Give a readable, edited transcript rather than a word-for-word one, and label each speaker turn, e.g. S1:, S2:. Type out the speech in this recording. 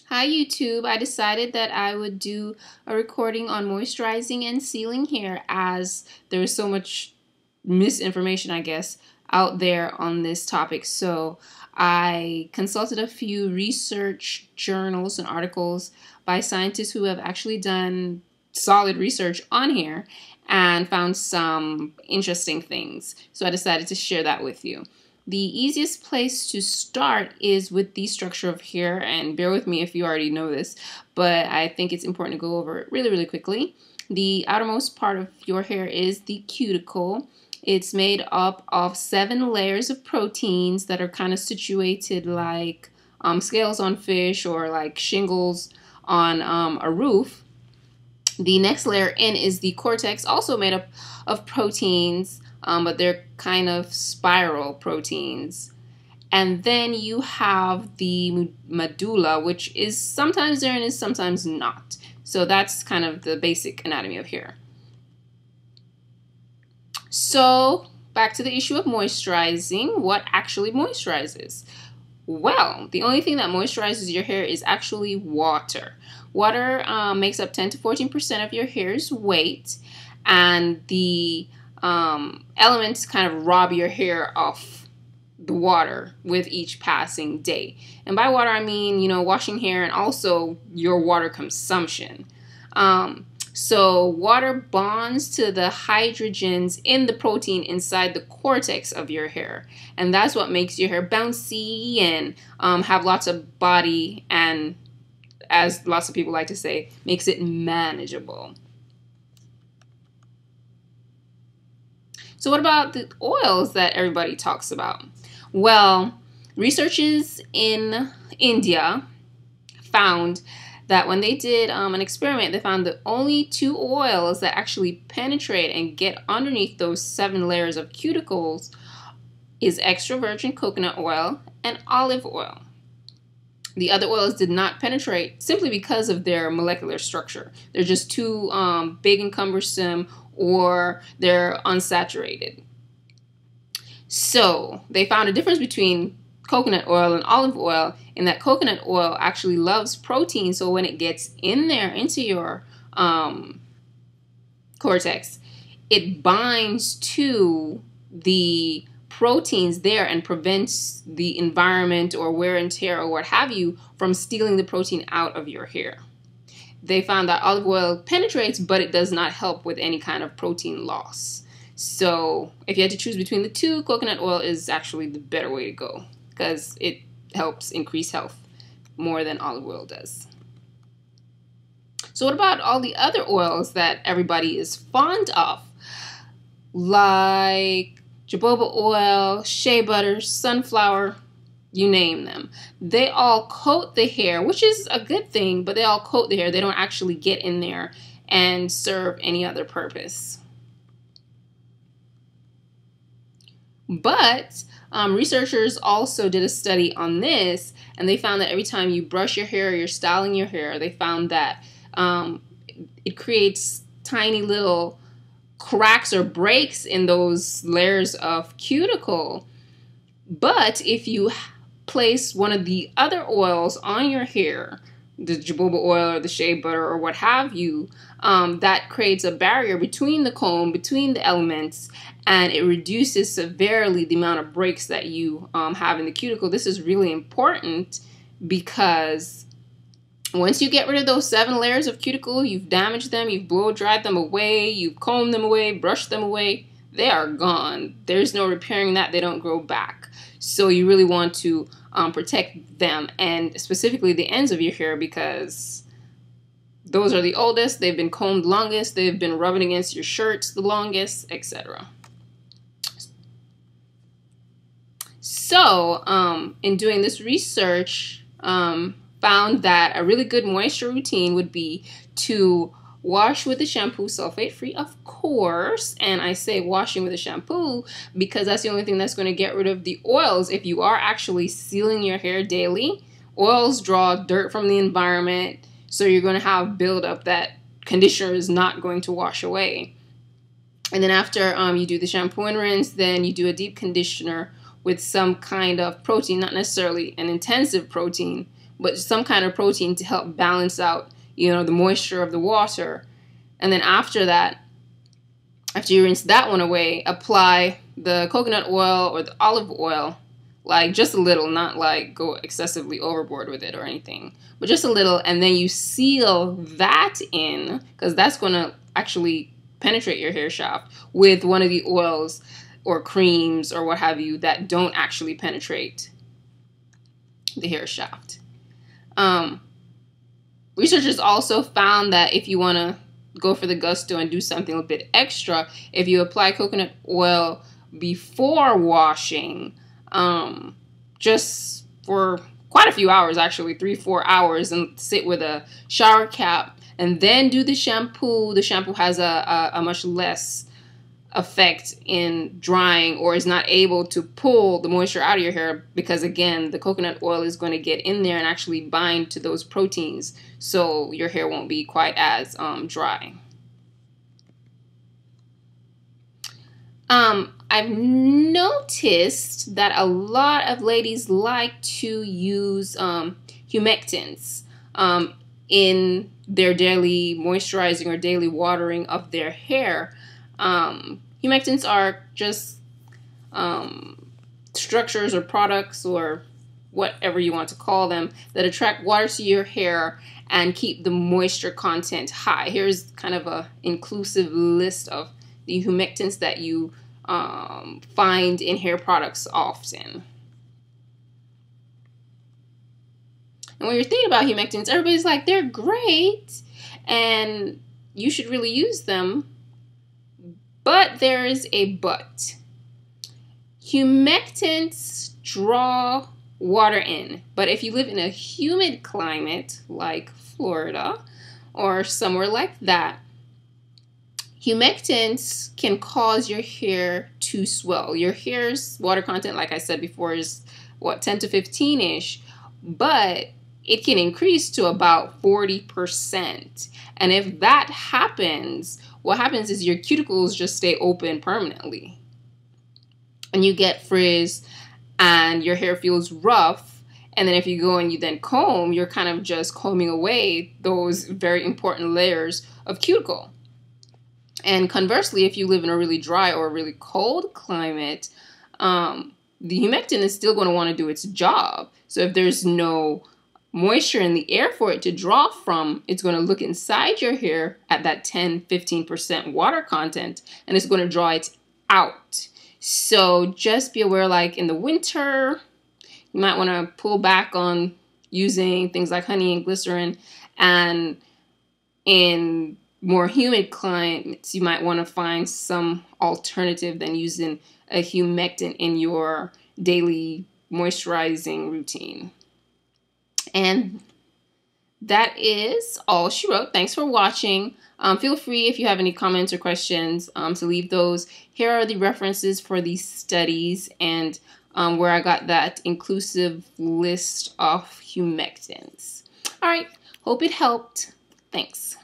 S1: Hi YouTube, I decided that I would do a recording on moisturizing and sealing hair as there is so much misinformation, I guess, out there on this topic. So I consulted a few research journals and articles by scientists who have actually done solid research on hair and found some interesting things. So I decided to share that with you. The easiest place to start is with the structure of hair, and bear with me if you already know this, but I think it's important to go over it really quickly. The outermost part of your hair is the cuticle. It's made up of 7 layers of proteins that are kind of situated like scales on fish or like shingles on a roof. The next layer in is the cortex, also made up of proteins, but they're kind of spiral proteins. And then you have the medulla, which is sometimes there and is sometimes not. So that's kind of the basic anatomy of hair. So back to the issue of moisturizing. What actually moisturizes? Well, the only thing that moisturizes your hair is actually water. Water makes up 10 to 14% of your hair's weight, and the elements kind of rob your hair of the water with each passing day. And by water, I mean, washing hair and also your water consumption. So water bonds to the hydrogens in the protein inside the cortex of your hair. And that's what makes your hair bouncy and have lots of body, and as lots of people like to say, makes it manageable. So what about the oils that everybody talks about? Well, researchers in India found that when they did an experiment, they found that only 2 oils that actually penetrate and get underneath those 7 layers of cuticles is extra virgin coconut oil and olive oil. The other oils did not penetrate simply because of their molecular structure. They're just too big and cumbersome, or they're unsaturated. So they found a difference between coconut oil and olive oil in that coconut oil actually loves protein, so when it gets in there into your cortex, it binds to the proteins there and prevents the environment or wear and tear or what have you from stealing the protein out of your hair. They found that olive oil penetrates, but it does not help with any kind of protein loss. So if you had to choose between the two, coconut oil is actually the better way to go because it helps increase health more than olive oil does. So what about all the other oils that everybody is fond of? Like jaboba oil, shea butter, sunflower, you name them. They all coat the hair, which is a good thing, but they all coat the hair. They don't actually get in there and serve any other purpose. But researchers also did a study on this, and they found that every time you brush your hair or you're styling your hair, they found that it creates tiny little cracks or breaks in those layers of cuticle. But if you place one of the other oils on your hair, the jojoba oil or the shea butter or what have you, that creates a barrier between the comb, between the elements, and it reduces severely the amount of breaks that you have in the cuticle. This is really important because once you get rid of those 7 layers of cuticle, you've damaged them, you've blow dried them away, you've combed them away, brushed them away, they are gone. There's no repairing that. They don't grow back. So you really want to protect them, and specifically the ends of your hair, because those are the oldest, they've been combed longest, they've been rubbing against your shirts the longest, etc. So in doing this research, found that a really good moisture routine would be to wash with a shampoo, sulfate free, of course. And I say washing with a shampoo because that's the only thing that's going to get rid of the oils. If you are actually sealing your hair daily, oils draw dirt from the environment, so you're going to have buildup that conditioner is not going to wash away. And then after you do the shampoo and rinse, then you do a deep conditioner with some kind of protein, not necessarily an intensive protein, but some kind of protein to help balance out, you know, the moisture of the water. And then after that, after you rinse that one away, apply the coconut oil or the olive oil, like just a little, not like go excessively overboard with it or anything, but just a little. And then you seal that in, because that's going to actually penetrate your hair shaft, with one of the oils or creams or what have you that don't actually penetrate the hair shaft. Researchers also found that if you want to go for the gusto and do something a bit extra, if you apply coconut oil before washing, just for quite a few hours, actually 3-4 hours, and sit with a shower cap and then do the shampoo has a much less effect in drying, or is not able to pull the moisture out of your hair, because again, the coconut oil is going to get in there and actually bind to those proteins, so your hair won't be quite as dry. I've noticed that a lot of ladies like to use humectants in their daily moisturizing or daily watering of their hair. Humectants are just structures or products or whatever you want to call them that attract water to your hair and keep the moisture content high. Here's kind of a inclusive list of the humectants that you find in hair products often. And when you're thinking about humectants, everybody's like, they're great and you should really use them. But there is a but. Humectants draw water in. But if you live in a humid climate like Florida or somewhere like that, humectants can cause your hair to swell. Your hair's water content, like I said before, is what, 10 to 15-ish, but it can increase to about 40%. And if that happens, what happens is your cuticles just stay open permanently. And you get frizz and your hair feels rough. And then if you go and you then comb, you're kind of just combing away those very important layers of cuticle. And conversely, if you live in a really dry or a really cold climate, the humectant is still going to want to do its job. So if there's no moisture in the air for it to draw from, it's going to look inside your hair at that 10-15% water content, and it's going to draw it out. So just be aware, like in the winter, you might want to pull back on using things like honey and glycerin, and in more humid climates, you might want to find some alternative than using a humectant in your daily moisturizing routine. And that is all she wrote. Thanks for watching. Feel free, if you have any comments or questions, to leave those. Here are the references for these studies and where I got that inclusive list of humectants. All right, hope it helped. Thanks.